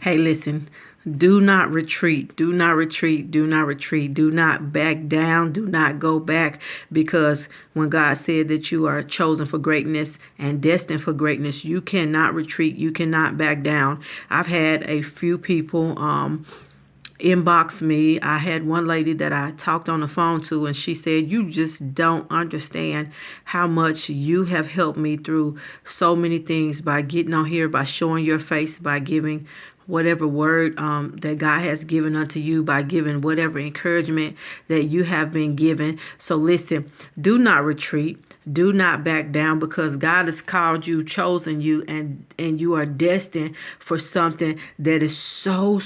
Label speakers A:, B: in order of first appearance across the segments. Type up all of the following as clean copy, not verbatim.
A: Hey, listen, do not retreat. Do not retreat. Do not retreat. Do not back down. Do not go back, because when God said that you are chosen for greatness and destined for greatness, you cannot retreat. You cannot back down. I've had a few people inbox me. I had one lady that I talked on the phone to, and she said, "You just don't understand how much you have helped me through so many things by getting on here, by showing your face, by giving whatever word that God has given unto you, by giving whatever encouragement that you have been given." So listen, do not retreat. Do not back down, because God has called you, chosen you, and you are destined for something that is so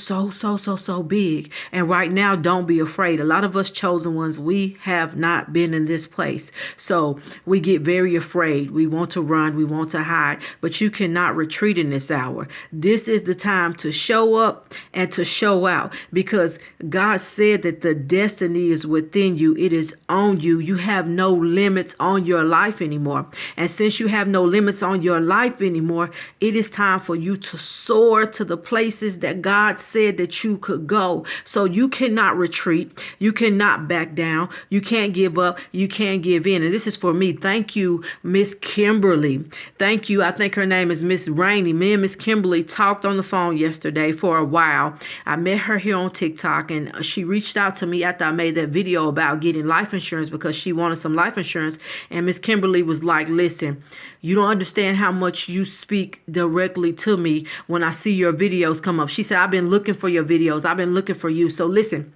A: big. And right now, don't be afraid. A lot of us chosen ones, we have not been in this place. So we get very afraid. We want to run. We want to hide. But you cannot retreat in this hour. This is the time to show up and to show out, because God said that the destiny is within you. It is on you. You have no limits on your life anymore. And since you have no limits on your life anymore, it is time for you to soar to the places that God said that you could go. So you cannot retreat. You cannot back down. You can't give up. You can't give in. And this is for me. Thank you, Miss Kimberly. Thank you. I think her name is Miss Rainey. Me and Miss Kimberly talked on the phone yesterday for a while. I met her here on TikTok, and she reached out to me after I made that video about getting life insurance, because she wanted some life insurance. And Miss Kimberly was like, "Listen, you don't understand how much you speak directly to me when I see your videos come up." She said, "I've been looking for your videos. I've been looking for you." So listen,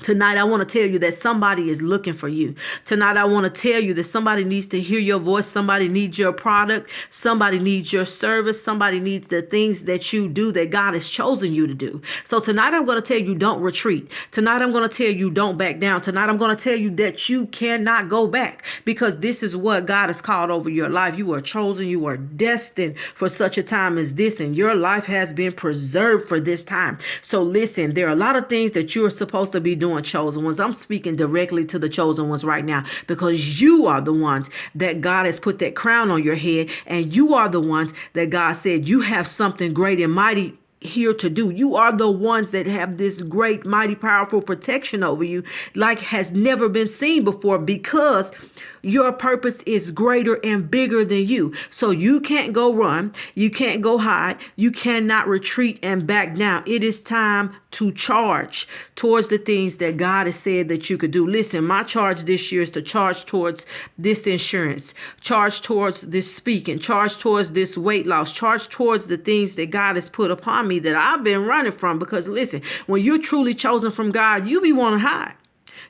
A: tonight, I want to tell you that somebody is looking for you. Tonight, I want to tell you that somebody needs to hear your voice. Somebody needs your product. Somebody needs your service. Somebody needs the things that you do that God has chosen you to do. So tonight, I'm going to tell you, don't retreat. Tonight, I'm going to tell you, don't back down. Tonight, I'm going to tell you that you cannot go back, because this is what God has called over your life. You are chosen. You are destined for such a time as this, and your life has been preserved for this time. So listen, there are a lot of things that you are supposed to be doing, chosen ones. I'm speaking directly to the chosen ones right now, because you are the ones that God has put that crown on your head, and you are the ones that God said you have something great and mighty here to do. You are the ones that have this great, mighty, powerful protection over you like has never been seen before, because your purpose is greater and bigger than you. So you can't go run. You can't go hide. You cannot retreat and back down. It is time to charge towards the things that God has said that you could do. Listen, my charge this year is to charge towards this insurance, charge towards this speaking, charge towards this weight loss, charge towards the things that God has put upon me that I've been running from. Because listen, when you're truly chosen from God, you be want to hide.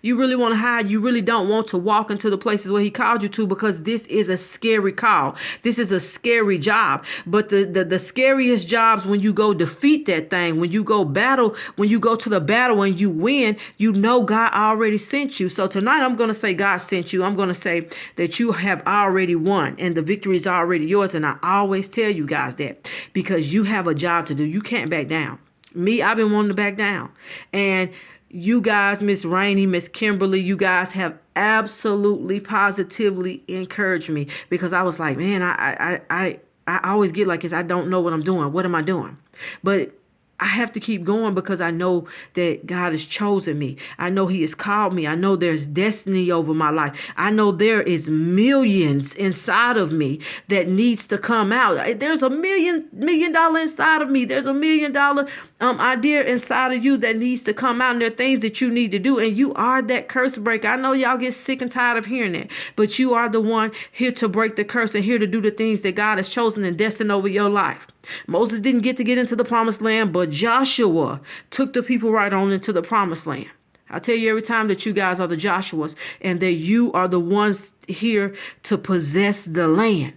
A: You really want to hide. You really don't want to walk into the places where he called you to, because this is a scary call. This is a scary job. But the scariest jobs, when you go defeat that thing, when you go battle, when you go to the battle and you win, you know God already sent you. So tonight I'm going to say God sent you. I'm going to say that you have already won and the victory is already yours. And I always tell you guys that, because you have a job to do. You can't back down. Me, I've been wanting to back down. And you guys, Miss Rainey, Miss Kimberly, you guys have absolutely positively encouraged me, because I was like, man, I always get like this. I don't know what I'm doing. What am I doing? But I have to keep going, because I know that God has chosen me. I know he has called me. I know there's destiny over my life. I know there is millions inside of me that needs to come out. There's a million dollar inside of me. There's a $1 million idea inside of you that needs to come out. And there are things that you need to do. And you are that curse breaker. I know y'all get sick and tired of hearing that, but you are the one here to break the curse and here to do the things that God has chosen and destined over your life. Moses didn't get into the promised land, but Joshua took the people right on into the promised land. I tell you every time that you guys are the Joshuas, and that you are the ones here to possess the land.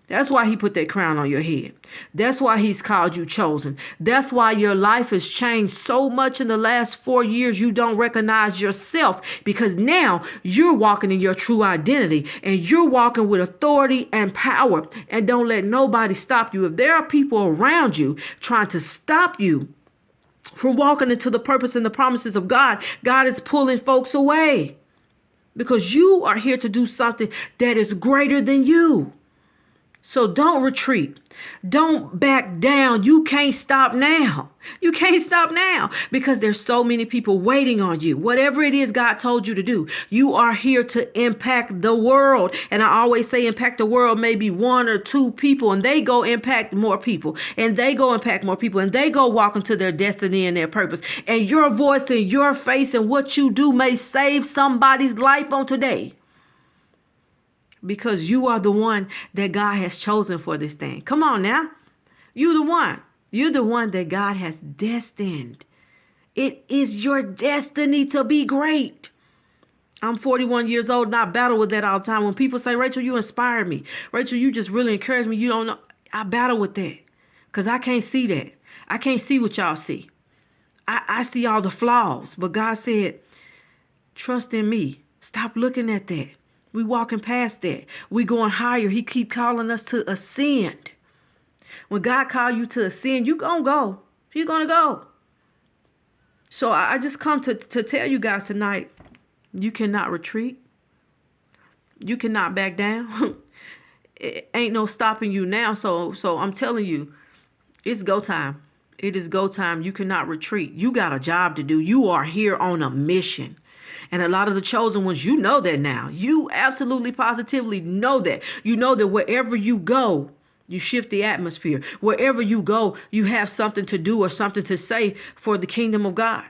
A: That's why he put that crown on your head. That's why he's called you chosen. That's why your life has changed so much in the last 4 years. You don't recognize yourself, because now you're walking in your true identity, and you're walking with authority and power. And don't let nobody stop you. If there are people around you trying to stop you from walking into the purpose and the promises of God, God is pulling folks away, because you are here to do something that is greater than you. So don't retreat. Don't back down. You can't stop now. You can't stop now because there's so many people waiting on you. Whatever it is God told you to do, you are here to impact the world. And I always say impact the world, maybe one or two people, and they go impact more people, and they go impact more people, and they go walk into their destiny and their purpose. And your voice and your face and what you do may save somebody's life on today. Because you are the one that God has chosen for this thing. Come on now. You're the one. You're the one that God has destined. It is your destiny to be great. I'm 41 years old and I battle with that all the time. When people say, Rachel, you inspire me. Rachel, you just really encourage me. You don't know. I battle with that because I can't see that. I can't see what y'all see. I see all the flaws. But God said, trust in me. Stop looking at that. We walking past that. We going higher. He keep calling us to ascend. When God call you to ascend, you gonna go. You're gonna go. So I just come to tell you guys tonight, you cannot retreat. You cannot back down. It ain't no stopping you now. So I'm telling you, it's go time. It is go time. You cannot retreat. You got a job to do. You are here on a mission. And a lot of the chosen ones, you know that now. You absolutely positively know that. You know that wherever you go, you shift the atmosphere. Wherever you go, you have something to do or something to say for the kingdom of God.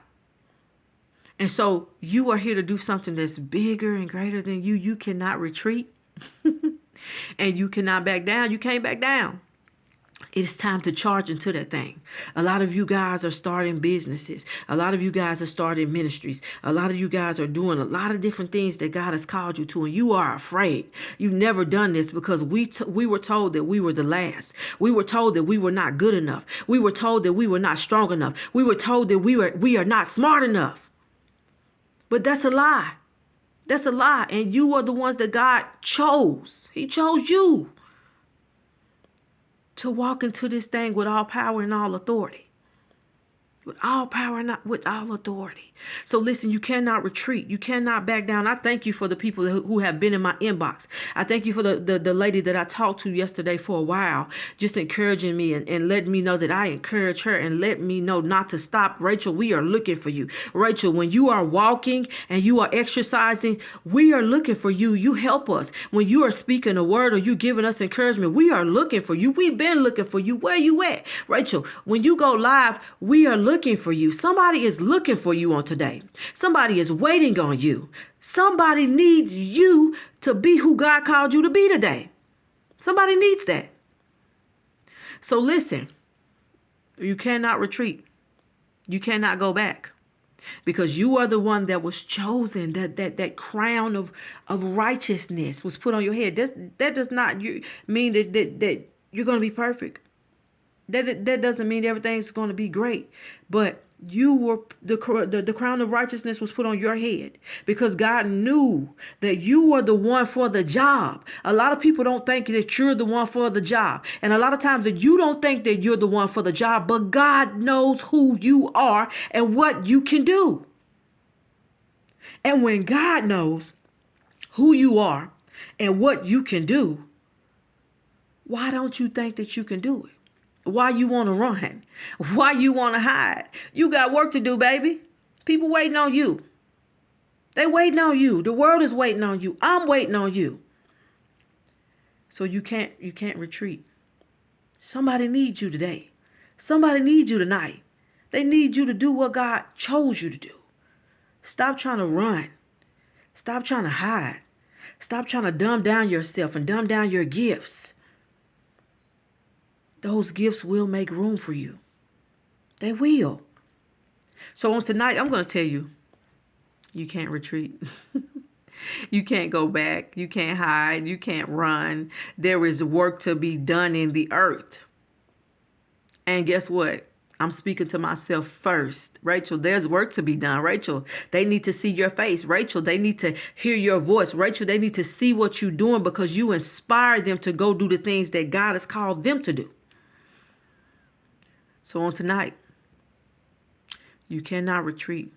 A: And so you are here to do something that's bigger and greater than you. You cannot retreat. And you cannot back down. You can't back down. It is time to charge into that thing. A lot of you guys are starting businesses. A lot of you guys are starting ministries. A lot of you guys are doing a lot of different things that God has called you to, and you are afraid. You've never done this because we were told that we were the last. We were told that we were not good enough. We were told that we were not strong enough. We were told that we are not smart enough. But that's a lie. That's a lie. And you are the ones that God chose. He chose you to walk into this thing with all power and all authority. With all power and with all authority. So listen, you cannot retreat. You cannot back down. I thank you for the people who have been in my inbox. I thank you for the lady that I talked to yesterday for a while, just encouraging me and letting me know that I encourage her and let me know not to stop. Rachel, we are looking for you. Rachel, when you are walking and you are exercising, we are looking for you. You help us. When you are speaking a word or you giving us encouragement, we are looking for you. We've been looking for you. Where you at? Rachel, when you go live, we are looking for you. Somebody is looking for you on today. Somebody is waiting on you. Somebody needs you to be who God called you to be today. Somebody needs that. So listen, you cannot retreat. You cannot go back because you are the one that was chosen. That crown of righteousness was put on your head. That does not mean that you're going to be perfect. That doesn't mean everything's going to be great, but you were the crown of righteousness was put on your head because God knew that you were the one for the job. A lot of people don't think that you're the one for the job, and a lot of times that you don't think that you're the one for the job, but God knows who you are and what you can do. And when God knows who you are and what you can do, why don't you think that you can do it? Why you want to run? Why you want to hide? You got work to do, baby. People waiting on you. They waiting on you. The world is waiting on you. I'm waiting on you. So you can't retreat. Somebody needs you today. Somebody needs you tonight. They need you to do what God chose you to do. Stop trying to run. Stop trying to hide. Stop trying to dumb down yourself and dumb down your gifts. Those gifts will make room for you. They will. So on tonight, I'm going to tell you, you can't retreat. You can't go back. You can't hide. You can't run. There is work to be done in the earth. And guess what? I'm speaking to myself first. Rachel, there's work to be done. Rachel, they need to see your face. Rachel, they need to hear your voice. Rachel, they need to see what you're doing because you inspire them to go do the things that God has called them to do. So on tonight, you cannot retreat.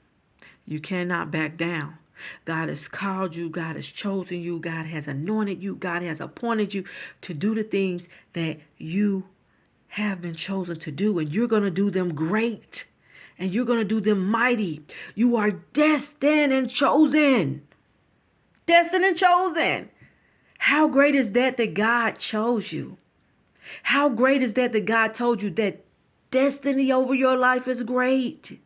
A: You cannot back down. God has called you. God has chosen you. God has anointed you. God has appointed you to do the things that you have been chosen to do. And you're going to do them great. And you're going to do them mighty. You are destined and chosen. Destined and chosen. How great is that God chose you? How great is that God told you that destiny over your life is great?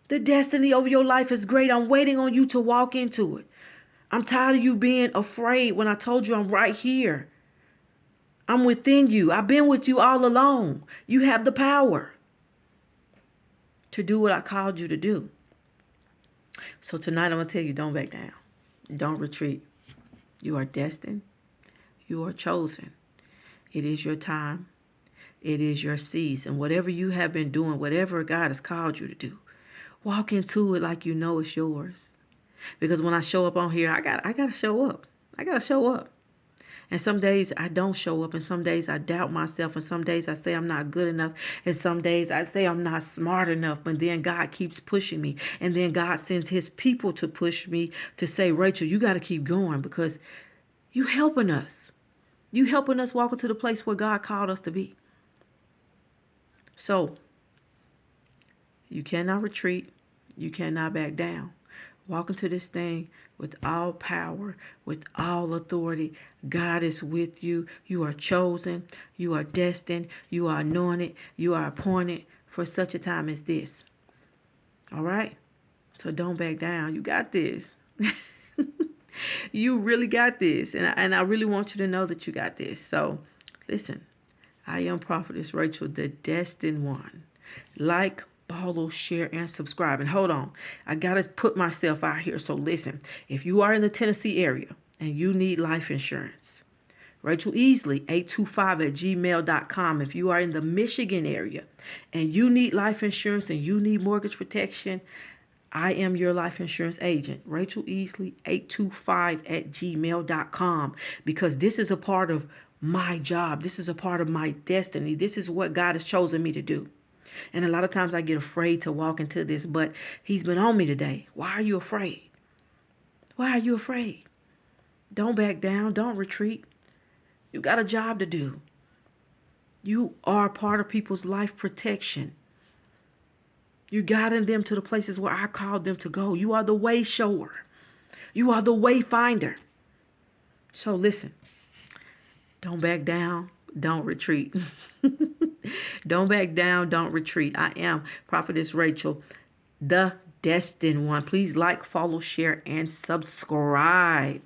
A: The destiny over your life is great. I'm waiting on you to walk into it. I'm tired of you being afraid when I told you I'm right here. I'm within you. I've been with you all along. You have the power to do what I called you to do. So tonight I'm going to tell you, don't back down. Don't retreat. You are destined. You are chosen. It is your time. It is your season. Whatever you have been doing, whatever God has called you to do, walk into it like you know it's yours. Because when I show up on here, I gotta show up. I gotta show up. And some days I don't show up, and some days I doubt myself, and some days I say I'm not good enough, and some days I say I'm not smart enough, but then God keeps pushing me, and then God sends his people to push me to say, Rachel, you got to keep going because you helping us. You helping us walk into the place where God called us to be. So you cannot retreat. You cannot back down. Walk into this thing with all power, with all authority. God is with you. You are chosen. You are destined. You are anointed. You are appointed for such a time as this. All right? So don't back down. You got this. You really got this. And I really want you to know that you got this. So listen, I am Prophetess Rachel, the destined one. Like, follow, share, and subscribe. And hold on, I gotta put myself out here. So listen, if you are in the Tennessee area and you need life insurance, Rachel Easley 825@gmail.com. If you are in the Michigan area and you need life insurance and you need mortgage protection, I am your life insurance agent, Rachel Easley 825@gmail.com, because this is a part of my job. This is a part of my destiny. This is what God has chosen me to do. And a lot of times I get afraid to walk into this, but he's been on me today. Why are you afraid? Why are you afraid? Don't back down. Don't retreat. You got a job to do. You are part of people's life protection. You're guiding them to the places where I called them to go. You are the way shower. You are the way finder. So listen, don't back down. Don't retreat. Don't back down. Don't retreat. I am Prophetess Rachel, the destined one. Please like, follow, share, and subscribe.